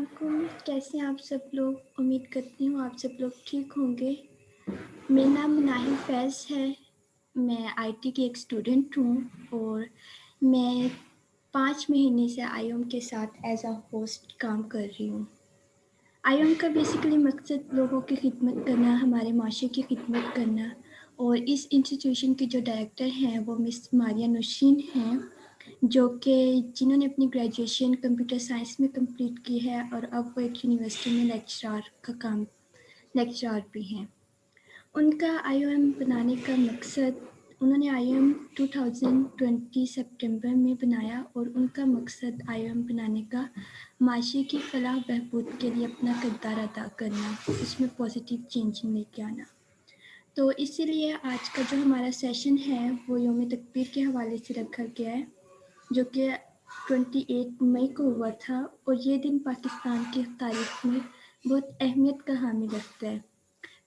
अस्सलामुअलैकुम, कैसे हैं आप सब लोग। उम्मीद करती हूँ आप सब लोग ठीक होंगे। मेरा नाम मुनाहिल फैज़ है। मैं आईटी की एक स्टूडेंट हूँ और मैं 5 महीने से आईओएम के साथ एज अ होस्ट काम कर रही हूँ। आईओएम का बेसिकली मकसद लोगों की खिदमत करना, हमारे माशरे की खिदमत करना, और इस इंस्टीट्यूशन की जो डायरेक्टर हैं वो मिस मारिया नौशीन हैं, जिन्होंने अपनी ग्रेजुएशन कंप्यूटर साइंस में कंप्लीट की है और अब वो एक यूनिवर्सिटी में लेक्चरर भी हैं। उनका आईओएम बनाने का मकसद, उन्होंने आईओएम 2020 सितंबर में बनाया और उनका मकसद आईओएम बनाने का माशरे की फलाह बहबूद के लिए अपना किरदार अदा करना, उसमें पॉजिटिव चेंजिंग लेके आना। तो इसीलिए आज का जो हमारा सेशन है वो यौम तकबीर के हवाले से रखा गया है, जो कि 28 मई को हुआ था, और ये दिन पाकिस्तान की तारीख में बहुत अहमियत का हामिल रखता है।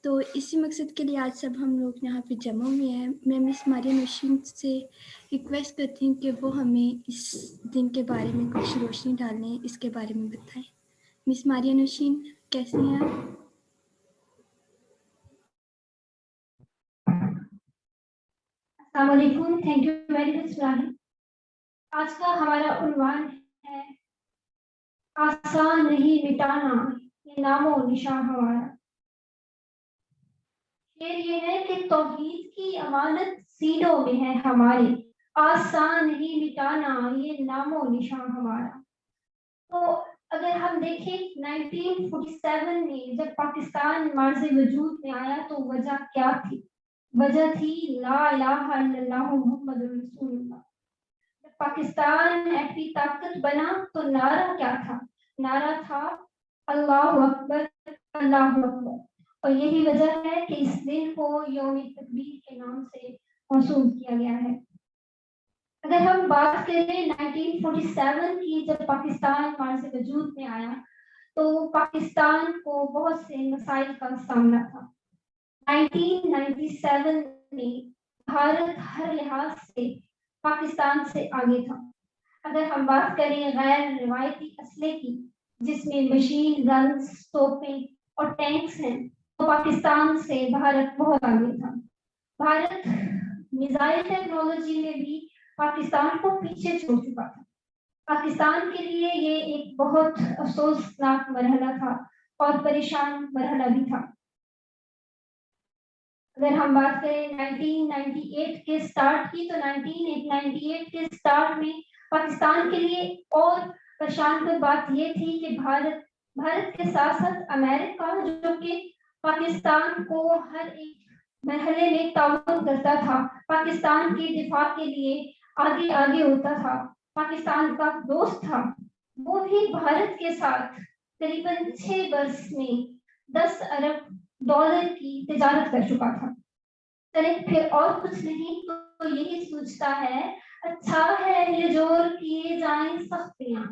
तो इसी मकसद के लिए आज सब हम लोग यहाँ पे जमा हुए हैं। मैं मिस मारिया नौशीन से रिक्वेस्ट करती हूँ कि वो हमें इस दिन के बारे में कुछ रोशनी डालें, इसके बारे में बताएं। मिस मारिया नौशीन, कैसी हैं आप? अस्सलाम वालेकुम, थैंक यू वेरी मच रानी। आज का हमारा उन्वान है आसान नहीं मिटाना ये नामो निशान हमारा। शेर ये है कि तौहीद की अमानत सीनों में है हमारे, आसान नहीं मिटाना ये नामो निशान हमारा। तो अगर हम देखें 1947 में जब पाकिस्तान मार्ज़ वजूद में आया तो वजह क्या थी? वजह थी ला इलाहा इल्लल्लाह मुहम्मदुर रसूलुल्लाह। पाकिस्तान एटमी ताकत बना तो नारा क्या था? नारा था अल्लाहु अकबर, अल्लाहु अकबर। और यही वजह है कि इस दिन को यौम तकबीर के नाम से मौसूल किया गया है। अगर हम बात करें 1947 की, जब पाकिस्तान मार्ज़ वजूद में आया तो पाकिस्तान को बहुत से मसाइल का सामना था। 1997 में भारत हर लिहाज से पाकिस्तान से आगे था। अगर हम बात करें गैर रिवायती असले की, जिसमें मशीन गन्स, तोपें और टैंक्स हैं, तो पाकिस्तान से भारत बहुत आगे था। भारत मिसाइल टेक्नोलॉजी में भी पाकिस्तान को पीछे छोड़ चुका था। पाकिस्तान के लिए ये एक बहुत अफसोसनाक मरहला था और परेशान मरहला भी था। अगर हम बात करें 1998 के स्टार्ट की, तो 1998 के स्टार्ट में पाकिस्तान के लिए और परेशान की बात ये थी कि भारत के साथ साथ अमेरिका, जो कि पाकिस्तान को हर एक मरहले में ताउन करता था, पाकिस्तान के दिफा के लिए आगे आगे होता था, पाकिस्तान का दोस्त था, वो भी भारत के साथ करीबन 6 वर्ष में 10 अरब डॉलर की तिजारत कर चुका था। चले फिर और कुछ नहीं तो यही सोचता है, अच्छा है ये जोर किए जाएं सख्तियां,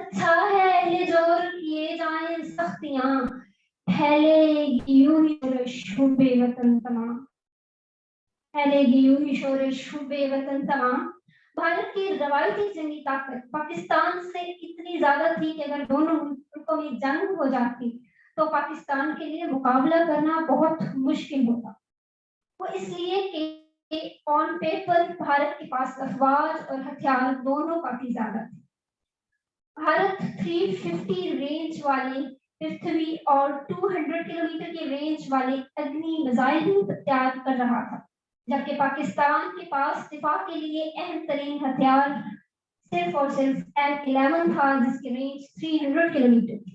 अच्छा है ये जोर किए जाएं सख्तियां, फैलेगी यूं ही शुबे वतन तमाम, फैलेगी यूं ही शुबे वतन तमाम। भारत की रवायती जंगी ताकत पाकिस्तान से इतनी ज्यादा थी कि अगर दोनों मुल्कों में जंग हो जाती तो पाकिस्तान के लिए मुकाबला करना बहुत मुश्किल होता। वो इसलिए कि ऑन पेपर भारत के पास अफवाज और हथियार दोनों काफी ज्यादा थे। भारत 350 रेंज वाले पृथ्वी और 200 किलोमीटर के रेंज वाले अग्नि मिसाइल भी तैयार कर रहा था, जबकि पाकिस्तान के पास दिफा के लिए अहम तरीन हथियार सिर्फ और सिर्फ M11 था, जिसकी रेंज 300 किलोमीटर थी।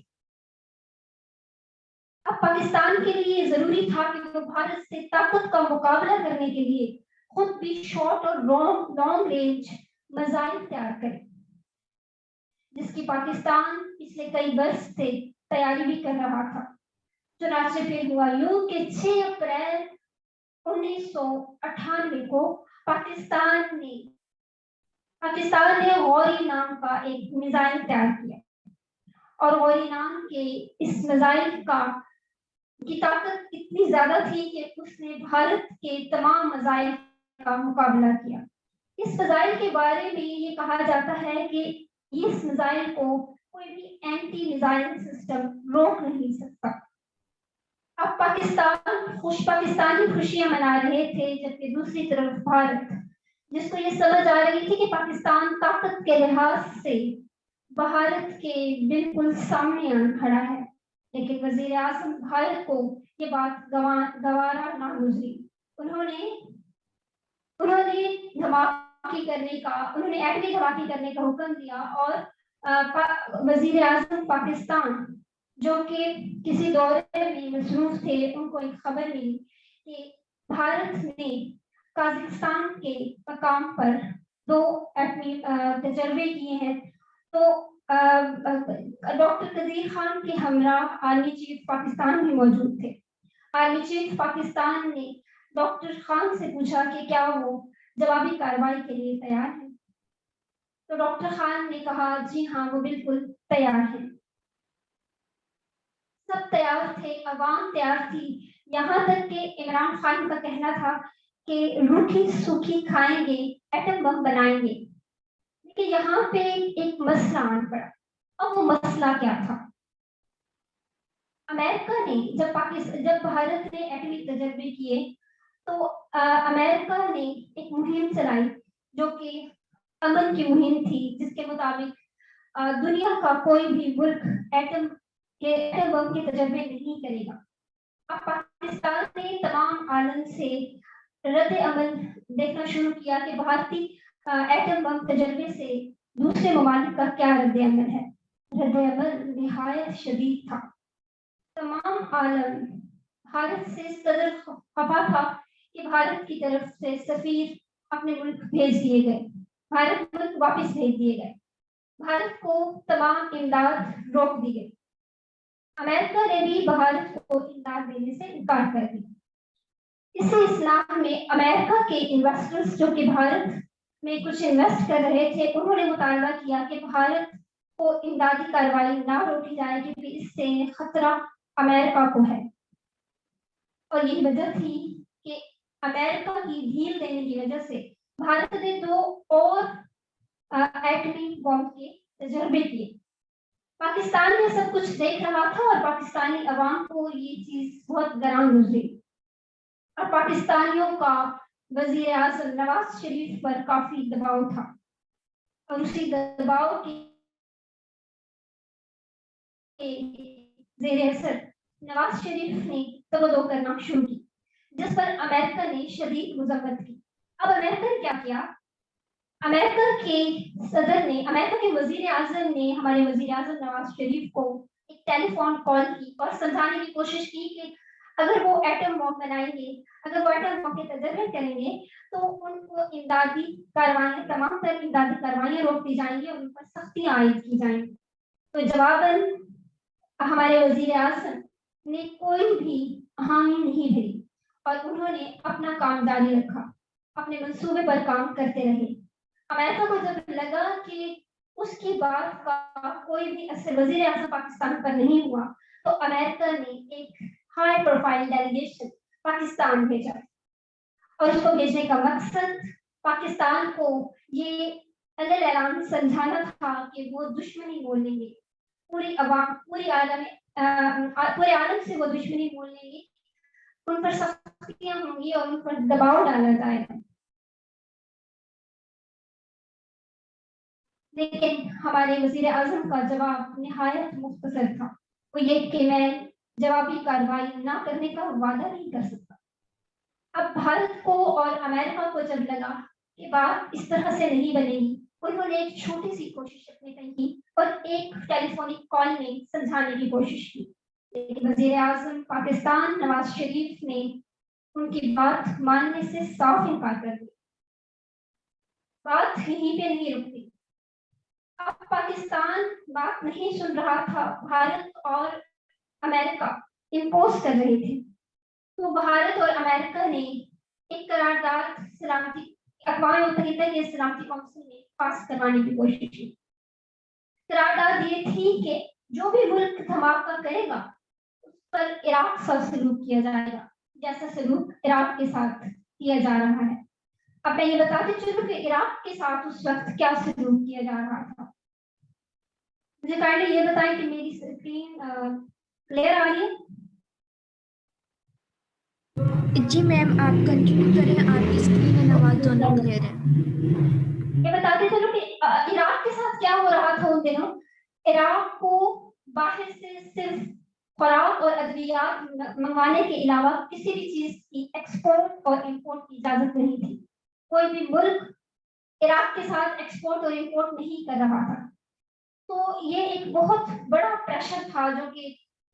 अब पाकिस्तान के लिए जरूरी था कि वो भारत से ताकत का मुकाबला करने के लिए खुद भी शॉर्ट और लॉन्ग रेंज मिसाइल तैयार करे, जिसकी पाकिस्तान पिछले कई वर्ष से तैयारी भी कर रहा था। चुनाचे फिर हुआ यूं कि 6 अप्रैल 1998 को पाकिस्तान ने गौरी नाम का एक मिसाइल तैयार किया, और गौरी नाम के इस मिसाइल की ताकत इतनी ज्यादा थी कि उसने भारत के तमाम मिसाइल का मुकाबला किया। इस मिसाइल के बारे में ये कहा जाता है कि इस मिसाइल को کوئی بھی اینٹی میزائل سسٹم روک نہیں سکتا. اب پاکستانی خوشیاں منا رہے تھے، جبکہ دوسری طرف بھارت، جس کو یہ سمجھ آ رہی تھی کہ پاکستان طاقت کے لحاظ سے بھارت کے بالکل سامنے آن کھڑا ہے، لیکن وزیر اعظم بھارت کو یہ بات گوارا نہ گزری. انہوں نے ایٹمی دھماکے کرنے کا حکم دیا، اور وزیر اعظم پاکستان جو کہ کسی دورے میں مصروف تھے، ان کو ایک خبر ملی کہ بھارت نے قازقستان کے مقام پر 2 ایٹمی تجربے کیے ہیں. تو ڈاکٹر قدیر خان کے ہمراہ آرمی چیف پاکستان بھی موجود تھے. آرمی چیف پاکستان نے ڈاکٹر خان سے پوچھا کہ کیا وہ جوابی کارروائی کے لیے تیار ہیں. تو ڈاکٹر خان نے کہا جی ہاں، وہ بالکل تیار ہیں. سب تیار تھے، عوام تیار تھی، یہاں تک کہ عمران خان کا کہنا تھا کہ روکھی سوکھی کھائیں گے، ایٹم بم بنائیں گے. لیکن یہاں پہ ایک مسئلہ آن پڑا. اب وہ مسئلہ کیا تھا؟ امریکہ نے جب بھارت نے ایٹمی تجربے کیے تو امریکہ نے ایک مہم چلائی جو کہ امن کی مہم تھی، جس کے مطابق دنیا کا کوئی بھی ملک ایٹم بم کے تجربے نہیں کرے گا. اب پاکستان نے تمام عالم سے رد عمل دیکھنا شروع کیا کہ بھارتی ایٹم بم تجربے سے دوسرے ممالک کا کیا رد عمل ہے. رد عمل نہایت شدید تھا. تمام عالم بھارت سے اس قدر خفا تھا کہ بھارت کی طرف سے سفیر اپنے ملک بھیج دیے گئے، بھارت ملک واپس بھیج دیے گئے، بھارت کو تمام امداد روک دی گئی. امریکہ نے بھی بھارت کو امداد دینے سے انکار کر دیا. اسی اسلام میں امریکہ کے انویسٹرز جو کہ بھارت میں کچھ انویسٹ کر رہے تھے، انہوں نے مطالبہ کیا کہ بھارت کو امدادی کارروائی نہ روکی جائے، کیونکہ اس سے خطرہ امریکہ کو ہے. اور یہی وجہ تھی کہ امریکہ کی ڈھیل دینے کی وجہ سے بھارت نے 2 اور ایٹمی بم کے تجربے کیے. پاکستان یہ سب کچھ دیکھ رہا تھا اور پاکستانی عوام کو یہ چیز بہت گران گزری، اور پاکستانیوں کا وزیر اعظم نواز شریف پر کافی دباؤ تھا، اور اسی دباؤ کے زیر اثر نواز شریف نے تبدو کرنا شروع کی، جس پر امریکہ نے شدید مذمت کی. اب امریکہ نے کیا کیا؟ امریکہ کے وزیر اعظم نے ہمارے وزیر اعظم نواز شریف کو ایک ٹیلی فون کال کی اور سمجھانے کی کوشش کی کہ اگر وہ ایٹم بم بنائیں گے، اگر وہ ایٹم بم کے تجربے کریں گے تو ان کو تمام تر امدادی کاروائیاں روک دی جائیں گی اور ان پر سختیاں عائد کی جائیں گی. تو جواباً ہمارے وزیر اعظم نے کوئی بھی حامی نہیں بھری، اور انہوں نے اپنا کام جاری رکھا، اپنے منصوبے پر کام کرتے رہے. امریکہ کو جب لگا کہ اس کی بات کا کوئی بھی اثر وزیر اعظم پاکستان پر نہیں ہوا، تو امریکہ نے ایک ہائی پروفائل ڈیلیگیشن پاکستان بھیجا، اور اس کو بھیجنے کا مقصد پاکستان کو یہ اعلان سمجھانا تھا کہ وہ دشمنی مول لیں گے، پورے عالم سے وہ دشمنی مول لیں گے، ان پر سختیاں ہوں گی اور ان پر دباؤ ڈالا جائے گا. لیکن ہمارے وزیر اعظم کا جواب نہایت مختصر تھا، وہ یہ کہ میں جوابی کارروائی نہ کرنے کا وعدہ نہیں کر سکتا. اب بھارت کو اور امریکہ کو جب لگا کہ بات اس طرح سے نہیں بنے گی، انہوں نے ایک چھوٹی سی کوشش اپنے کی اور ایک ٹیلی فونک کال میں سمجھانے کی کوشش کی. لیکن وزیر اعظم پاکستان نواز شریف نے ان کی بات ماننے سے صاف انکار کر دیا. بات یہیں پہ نہیں رکتی. اب پاکستان بات نہیں سن رہا تھا، بھارت اور امریکہ امپوز کر رہے تھے. تو بھارت اور امریکہ نے ایک قرارداد اقوام متحدہ کے سلامتی کونسل میں پاس کروانے کی کوشش کی. قرارداد یہ تھی کہ جو بھی ملک دھماکہ کرے گا اس پر عراق سا سلوک کیا جائے گا، جیسا سلوک عراق کے ساتھ کیا جا رہا ہے. اب میں یہ بتاتی چلوں کہ عراق کے ساتھ اس وقت کیا سلوک کیا جا رہا تھا. مجھے کائنڈلی یہ بتائیں کہ میری اسکرین کلیئر آ رہی ہے؟ جی میم آپ کنٹینیو کریں, آپ کی اسکرین اور آواز دونوں کلیئر ہیں. یہ بتاتے چلو کہ عراق کے ساتھ کیا ہو رہا تھا ان دنوں. عراق کو باہر سے صرف خوراک اور ادویات منگوانے کے علاوہ کسی بھی چیز کی ایکسپورٹ اور امپورٹ کی اجازت نہیں تھی. کوئی بھی ملک عراق کے ساتھ ایکسپورٹ اور امپورٹ نہیں کر رہا تھا. تو یہ ایک بہت بڑا پریشر تھا جو کہ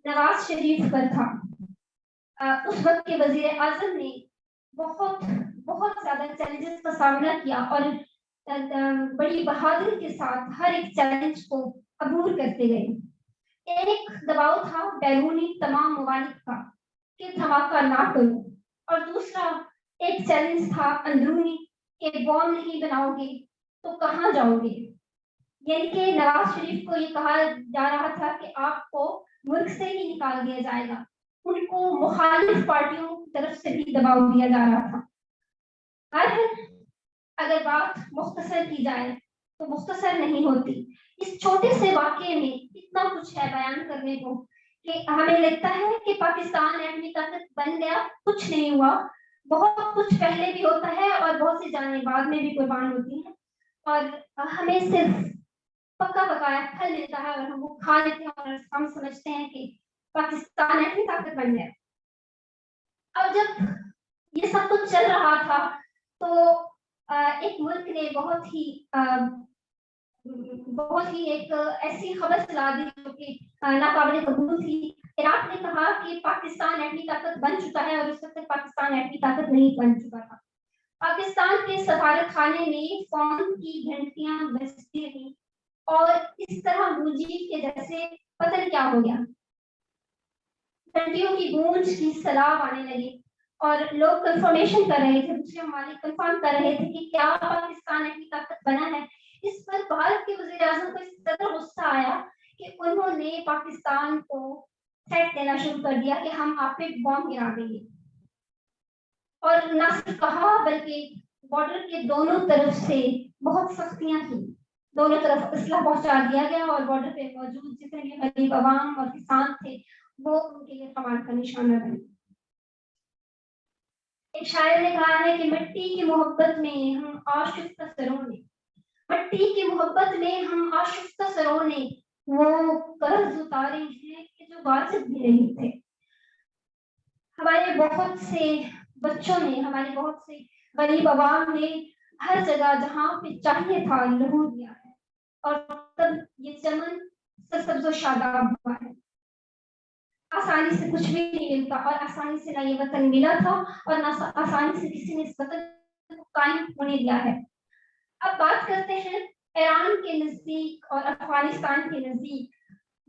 نواز شریف پر تھا. اس وقت کے وزیر اعظم نے بہت بہت زیادہ چیلنجز کا سامنا کیا اور بڑی بہادری کے ساتھ ہر ایک چیلنج کو عبور کرتے گئے. ایک دباؤ تھا بیرونی تمام ممالک کا کہ دھماکہ نہ کرو, اور دوسرا ایک چیلنج تھا اندرونی کہ بوم نہیں بناؤ گے تو کہاں جاؤ گے. یعنی کہ نواز شریف کو یہ کہا جا رہا تھا کہ آپ کو ملک سے ہی نکال دیا جائے گا. ان کو مخالف پارٹیوں کی طرف سے بھی دباؤ دیا جا رہا تھا. اگر بات مختصر کی جائے تو مختصر نہیں ہوتی. اس چھوٹے سے واقعے میں اتنا کچھ ہے بیان کرنے کو کہ ہمیں لگتا ہے کہ پاکستان ایٹمی طاقت بن گیا. کچھ نہیں ہوا. بہت کچھ پہلے بھی ہوتا ہے اور بہت سی جانیں بعد میں بھی قربان ہوتی ہیں, اور ہمیں صرف پکا پکایا پھل ملتا ہے اور ہم وہ کھا لیتے ہیں اور ہم سمجھتے ہیں کہ پاکستان ایٹمی طاقت بن گیا. اور جب یہ سب کچھ چل رہا تھا تو ایک ملک نے بہت ہی ایک ایسی خبر چلا دی جو کہ ناقابل قبول تھی. عراق نے کہا کہ پاکستان ایٹمی طاقت بن چکا ہے, اور اس وقت تک پاکستان ایٹمی طاقت نہیں بن چکا تھا. پاکستان کے سفارت خانے میں فون کی گھنٹیاں بجتی رہیں اور اس طرح گونجی کہ جیسے پتہ نہیں کیا ہو گیا. گھنٹیوں کی گونج کی سلاب آنے لگی اور لوگ کنفرمیشن کر رہے تھے, دوسرے ممالک کنفرم کر رہے تھے کہ کیا پاکستان ایٹمی طاقت بنا ہے. اس پر بھارت کے وزیر اعظم کو اس قدر غصہ آیا کہ انہوں نے پاکستان کو تھریٹ دینا شروع کر دیا کہ ہم آپ پہ بم گرا دیں گے. اور نہ صرف کہا بلکہ بارڈر کے دونوں طرف سے بہت سختیاں کی. دونوں طرف اسلحہ پہنچا دیا گیا اور بارڈر پہ موجود جتنے بھی غریب عوام اور کسان تھے وہ ان کے لیے کمال کا نشانہ بنے. ایک شاعر نے کہا ہے کہ مٹی کی محبت میں ہم آشفتہ سروں نے, مٹی کی محبت میں ہم آشفتہ سروں نے وہ قرض اتارے ہیں کہ جو واجب بھی نہیں تھے. ہمارے بہت سے بچوں نے, ہمارے بہت سے غریب عوام نے ہر جگہ جہاں پہ چاہیے تھا لہو دیا ہے, اور تب یہ چمن سرسبز و شاداب ہوا ہے. آسانی سے کچھ بھی نہیں ملتا, اور آسانی سے نہ یہ وطن ملا تھا اور نہ آسانی سے کسی نے اس وطن کو قائم ہونے دیا ہے. اب بات کرتے ہیں ایران کے نزدیک اور افغانستان کے نزدیک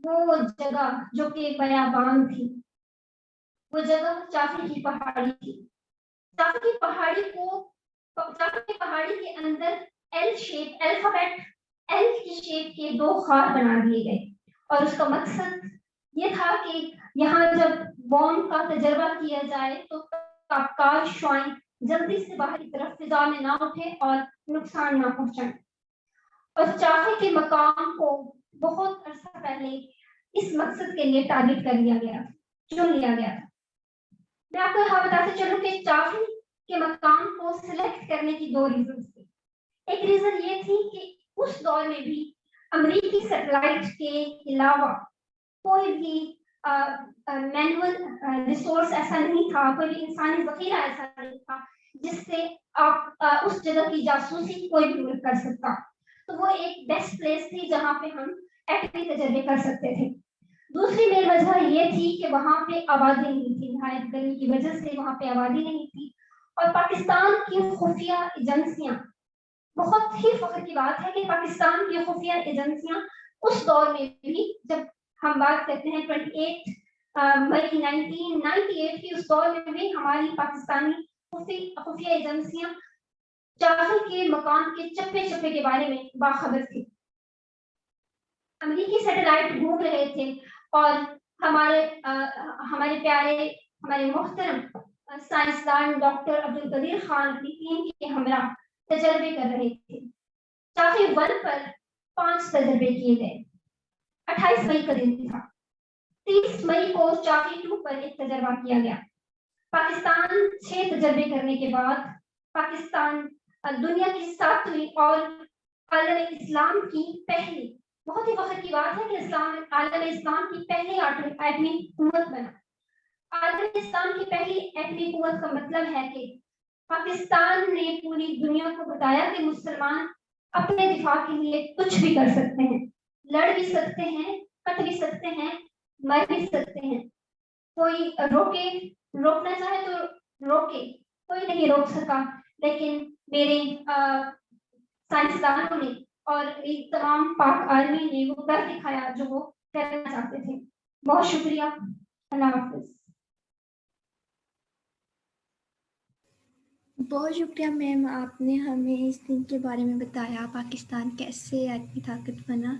وہ جگہ جو کہ بیابان تھی. وہ جگہ چافی کی پہاڑی تھی. چافی کی پہاڑی کے اندر ایل شیپ الفابیٹ ایل کی شیپ کے 2 خار بنا دیے گئے, اور اس کا مقصد یہ تھا کہ یہاں جب بم کا تجربہ کیا جائے تو تابکار شعاعیں جلدی سے باہر کی طرف فضا میں نہ اٹھے اور نقصان نہ پہنچائیں. اور چاہے کے مقام کو بہت عرصہ پہلے اس مقصد کے لیے ٹارگٹ کر لیا گیا, چن لیا گیا تھا. میں آپ کو یہاں بتاتے چلوں کہ چاہے کے مقام کو سلیکٹ کرنے کی 2 ریزنز تھی. ایک ریزن یہ تھی کہ اس دور میں بھی امریکی سیٹلائٹ کے علاوہ کوئی بھی مینول ریسورس ایسا نہیں تھا, کوئی بھی انسانی ذخیرہ ایسا نہیں تھا جس سے آپ اس جگہ کی جاسوسی کوئی بھی ملک کر سکتا. تو وہ ایک بیسٹ پلیس تھی جہاں پہ ہم ایٹمی تجربے کر سکتے تھے. دوسری مین وجہ یہ تھی کہ وہاں پہ آبادی نہیں تھی, نہایت گرمی کی وجہ سے وہاں پہ آبادی نہیں تھی. اور پاکستان کی خفیہ ایجنسیاں, بہت ہی فخر کی بات ہے کہ پاکستان کی خفیہ ایجنسیاں اس دور میں بھی, جب ہم بات کرتے ہیں 28 مئی 1998 کی, اس دور میں بھی ہماری پاکستانی خفیہ ایجنسیاں چاہے کے مقام کے چپے چپے کے بارے میں باخبر تھی. امریکی سیٹلائٹ گھوم رہے تھے اور ہمارے پیارے, ہمارے محترم سائنسدان ڈاکٹر عبدالقدیر خان اپنی ٹیم کے ہمراہ تجربے کر رہے تھے. چاہے 1 پر 5 تجربے کیے گئے. 28 मई का दिन था। 30 मई को चाकी 2 पर एक तजर्बा किया गया। पाकिस्तान 6 तजर्बे करने के बाद पाकिस्तान दुनिया की 7वीं और आलम इस्लाम की पहली, बहुत ही फख्र की बात है कि आलम इस्लाम की पहली एटमी कुव्वत बना। आलम इस्लाम की पहली एटमी कुव्वत का मतलब है कि पाकिस्तान ने पूरी दुनिया को बताया कि मुसलमान अपने दिफा के लिए कुछ भी कर सकते हैं, लड़ भी सकते हैं, कट भी सकते हैं, मर भी सकते हैं। कोई रोकना चाहे तो रोके, कोई नहीं रोक सका। लेकिन मेरे साइंसदानों ने और एक तमाम पाक आर्मी ने वो कर दिखाया जो वो करना चाहते थे। बहुत शुक्रिया। अल्लाह हाफिज। बहुत शुक्रिया मैम, आपने हमें इस दिन के बारे में बताया, पाकिस्तान कैसे एटमी ताकत बना।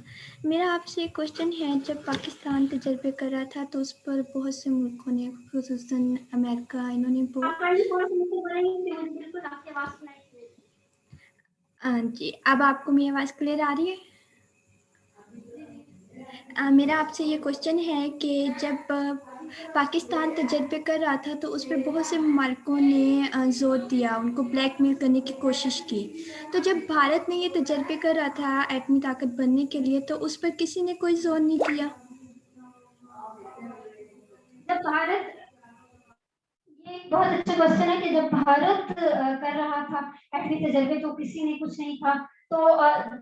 मेरा आपसे एक क्वेश्चन है, जब पाकिस्तान तजर्बे कर रहा था तो उस पर बहुत से मुल्कों ने, खुसूसन अमेरिका, इन्होंने हाँ जी, अब आपको मेरी आवाज़ क्लियर आ रही है? मेरा आपसे ये क्वेश्चन है कि जब पाकिस्तान तजर्बे कर रहा था तो उस पर बहुत से ममालिकों ने ज़ोर दिया, उनको ब्लैकमेल करने की कोशिश की। तो जब भारत ने ये तजर्बे कर रहा था एटमी ताकत बनने के लिए, तो उस पर किसी ने कोई ज़ोर नहीं किया? जब भारत, ये एक बहुत अच्छा क्वेश्चन है कि जब भारत कर रहा था एटमी तजर्बे तो किसी ने कुछ नहीं कहा। तो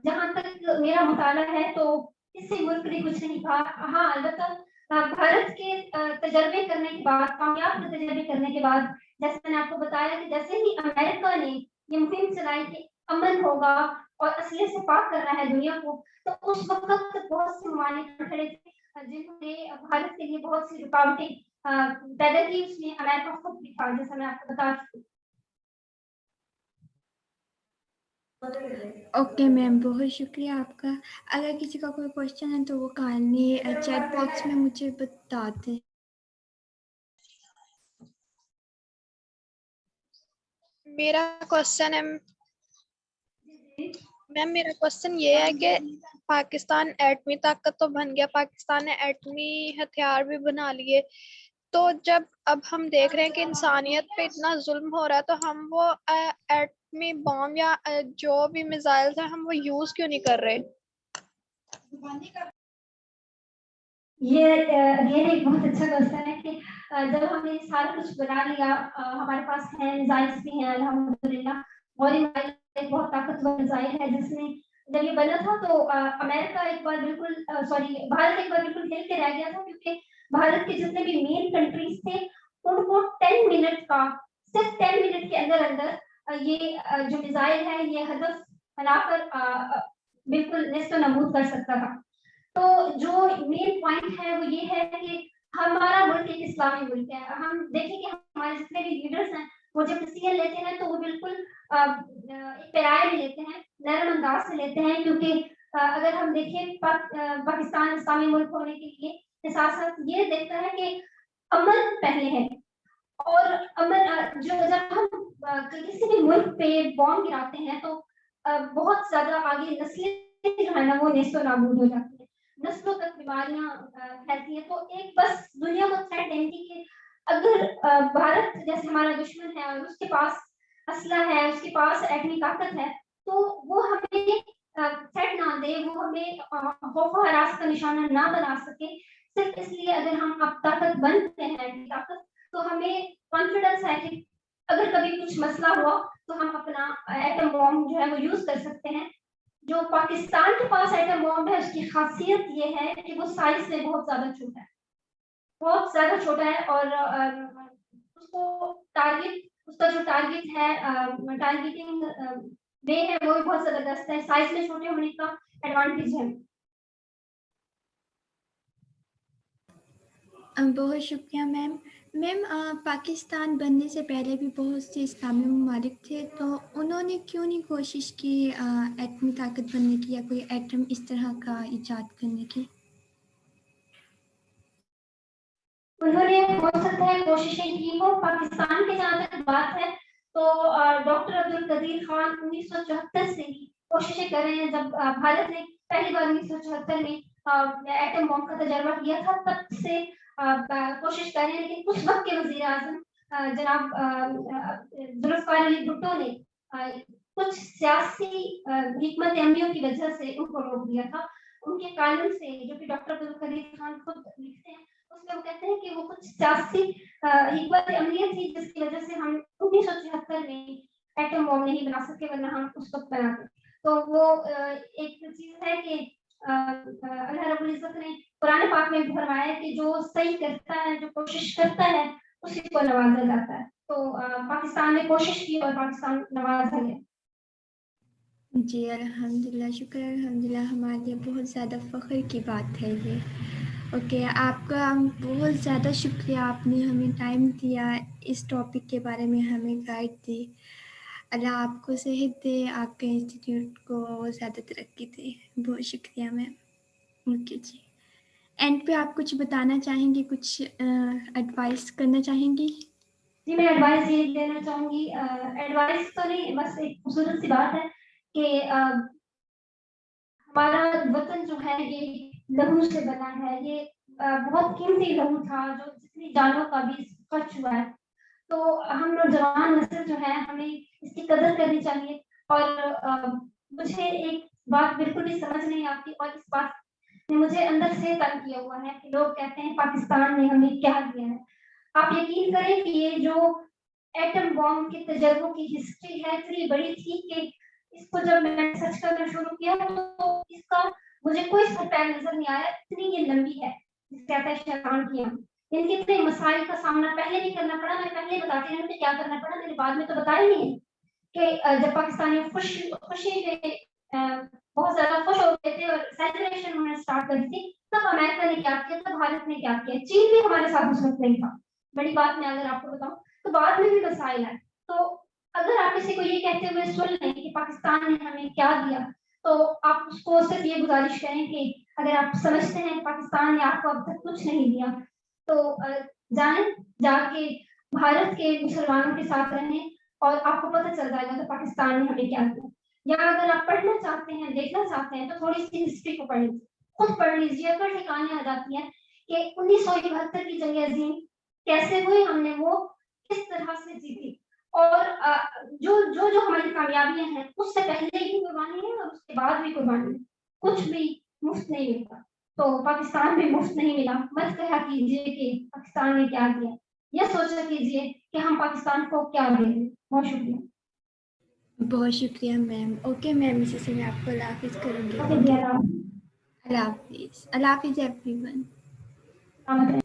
जहाँ तक मेरा मुताला है तो किसी मुल्क ने कुछ नहीं कहा। हाँ, अलबत्ता भारत के तजर्बे करने के बाद, कामयाब तजर्बे करने के बाद, जैसे मैंने आपको बताया कि जैसे ही अमेरिका ने ये मुहिम चलाई कि अमन होगा और असले से पाक करना है दुनिया को, तो उस वक्त बहुत से ममालिक खड़े थे जिन्होंने भारत के लिए बहुत सी रुकावटें पैदा की। उसमें अमेरिका खुद भी था, जैसा मैं आपको बता चुकी। ओके मैम, बहुत शुक्रिया आपका। अगर किसी का कोई क्वेश्चन है तो वो कहानी चैट बॉक्स में मुझे बता दें। मेरा क्वेश्चन है मैम, मेरा क्वेश्चन ये है कि पाकिस्तान एटमी ताकत तो बन गया, पाकिस्तान ने एटमी हथियार भी बना लिए, तो जब अब हम देख रहे हैं कि इंसानियत पे इतना जुल्म हो रहा है, तो हम वो एटमी बॉम्ब या जो भी मिसाइल्स हैं हम वो यूज क्यों नहीं कर रहे? ये एक बहुत अच्छा क्वेश्चन है कि जब हमने सारा कुछ बना लिया, हमारे पास है मिसाइल्स भी हैं अल्हम्दुलिल्लाह, और ये एक बहुत ताकतवर मिसाइल है जिसमें जब ये बना था तो अमेरिका एक बार बिल्कुल भारत एक बार बिल्कुल हिल के रह गया था, क्योंकि भारत के जितने भी मेन कंट्रीज थे उनको 10 मिनट का, सिर्फ 10 मिनट के अंदर अंदर ये जो मिसाइल है ये हदफ बनाकर बिल्कुल नेस्तो नबूद कर सकता था। तो जो मेन पॉइंट है वो ये है कि हमारा मुल्क एक इस्लामी मुल्क है। हम देखें कि हमारे जितने भी लीडर्स हैं वो जब डिसीजन लेते हैं तो वो बिल्कुल एक पैराए में लेते हैं, नरम अंदाज से लेते हैं, क्योंकि अगर हम देखें पाकिस्तान इस्लामी मुल्क होने के लिए के साथ साथ ये देखता है कि अमन पहले है। और अमन जो जब हम किसी भी मुल्क पे बॉम्ब गिराते हैं तो बहुत ज्यादा आगे नस्लें जो है ना वो नेस्तो नाबूद हो जाती है, नस्लों तक बीमारियां फैलती है। तो एक बस दुनिया को थ्रेट देने की कि अगर भारत जैसे हमारा दुश्मन है और उसके पास असला है, उसके पास एटमी ताकत है, तो वो हमें थ्रेट ना दे, वो हमें खौफ व हरास का निशाना ना बना सके। सिर्फ इसलिए अगर हम अब ताकत बनते हैं एटमी ताकत, तो हमें कॉन्फिडेंस है कि अगर कभी कुछ मसला हुआ तो हम अपना एटम बॉम्ब जो है वो यूज कर सकते हैं। जो पाकिस्तान के पास एटम बॉम्ब है उसकी खासियत ये है कि वो साइज से बहुत ज्यादा छोटा है, बहुत ज्यादा छोटा है, और उसको उसका जो टारगेट है, टारगेटिंग वे है वो भी बहुत जबरदस्त है। साइज में छोटे होने का एडवांटेज है। बहुत शुक्रिया मैम। मैम, पाकिस्तान बनने से पहले भी बहुत से इस्लामी ममालिक थे, तो उन्होंने क्यों नहीं कोशिश की एटमी ताकत बनने की या कोई एटम इस तरह का इजाद करने की? उन्होंने हो सकता है कोशिशें की हो। पाकिस्तान की जहाँ तक बात है तो डॉक्टर अब्दुल कदीर खान 1974 से ही कोशिशें कर रहे हैं। जब भारत ने पहली बार 1974 में एटम बम का तजर्बा किया था, तब से कोशिश कर रहे हैं। लेकिन उस वक्त के वजीर आजम जनाब जुल्फ़िकार अली भुट्टो ने कुछ सियासी हिकमत अमलियों की वजह से उनको रोक दिया था। उनके कानून से, जो कि डॉक्टर अब्दुल करीम खान खुद लिखते हैं, उसमें वो कहते हैं कि वो कुछ सियासी हिकमत अमलियत थी जिसकी वजह से हम 1976 में एटम बम नहीं बना सके, वरना हम उस वक्त बनाते। तो वो एक चीज है कि अल्लाह रब्बुल इज्जत ने कुरान पाक में फरमाया है कि जो सही करता है, जो कोशिश करता है, उसी को नवाजा जाता है। तो पाकिस्तान ने कोशिश की और पाकिस्तान नवाजा गया। जी अल्हम्दुलिल्लाह, शुक्र अल्हम्दुलिल्लाह, हमारे लिए बहुत ज़्यादा फ़ख्र की बात है ये। ओके, आपका बहुत ज़्यादा शुक्रिया, आपने हमें टाइम दिया, इस टॉपिक के बारे में हमें गाइड दी। अल्लाह आपको सेहत दे, आपके इंस्टीट्यूट को ज़्यादा तरक्की दे। बहुत शुक्रिया मैम। ओके जी, एंड पे आप कुछ बताना चाहेंगी, कुछ एडवाइस करना चाहेंगी? जी, मैं एडवाइस ये देना चाहूंगी, एडवाइस तो नहीं, बस एक खूबसूरत सी बात है कि हमारा वतन जो है ये लहू से बना है। ये बहुत कीमती लहू था, जो जितनी जानों का भी खर्च हुआ है। तो हम नौजवान नस्ल जो है, हमें इसकी कदर करनी चाहिए। और मुझे एक बात बिल्कुल भी समझ नहीं आती, और इस बात ने मुझे अंदर से तंग किया हुआ है कि लोग कहते हैं पाकिस्तान ने हमें क्या दिया है। आप यकीन करें कि ये जो एटम बॉम्ब के तजर्बों की हिस्ट्री है, इतनी बड़ी थी कि इसको जब मैंने सर्च करना शुरू किया तो इसका मुझे कोई पैर नजर नहीं आया, इतनी ये लंबी है। जिसे कहते हैं शैतान की आंख। इनके इतने मसाइल का सामना पहले भी करना पड़ा। मैं पहले बताती हूँ मुझे क्या करना पड़ा, मैंने बाद में तो बताया नहीं है कि जब पाकिस्तानी खुशी पे बहुत ज्यादा खुश हो गए थे और सेलिब्रेशन उन्होंने स्टार्ट कर दी थी, तब अमेरिका ने क्या किया, तब भारत ने क्या किया, चीन भी हमारे साथ उस वक्त नहीं था। बड़ी बात मैं अगर आपको बताऊं तो बाद में भी मसाइल है। तो अगर आप किसी को ये कहते हुए सुन लें कि पाकिस्तान ने हमें क्या दिया, तो आप उसको सिर्फ ये गुजारिश करें कि अगर आप समझते हैं पाकिस्तान ने आपको अब तक कुछ नहीं दिया, तो जाएं, जाके भारत के मुसलमानों के साथ रहें और आपको पता चल जाएगा कि पाकिस्तान ने हमें क्या दिया। या अगर आप पढ़ना चाहते हैं, देखना चाहते हैं, तो थोड़ी सी हिस्ट्री को पढ़ लीजिए, खुद पढ़ लीजिए, अगर ठिकाने आ जाती है कि 1971 की जंग अजीम कैसे हुई, हमने वो किस तरह से जीती, और जो जो जो हमारी कामयाबियां हैं उससे पहले भी कुर्बानी है और उसके बाद भी कुर्बानी है। कुछ भी मुफ्त नहीं मिलता, तो पाकिस्तान भी मुफ्त नहीं मिला। मत कहा कीजिए कि पाकिस्तान ने क्या दिया, यह सोचा कीजिए कि हम पाकिस्तान को क्या देंगे। बहुत शुक्रिया। बहुत शुक्रिया मैम। ओके मैम, इसी से मैं आपको अल्लाह हाफिज़ करूँगी। ओके जी, अल्लाह हाफ़िज़। अल्लाह हाफिज़। अल्लाह हाफिज़ एवरीवन। सलामत रहें।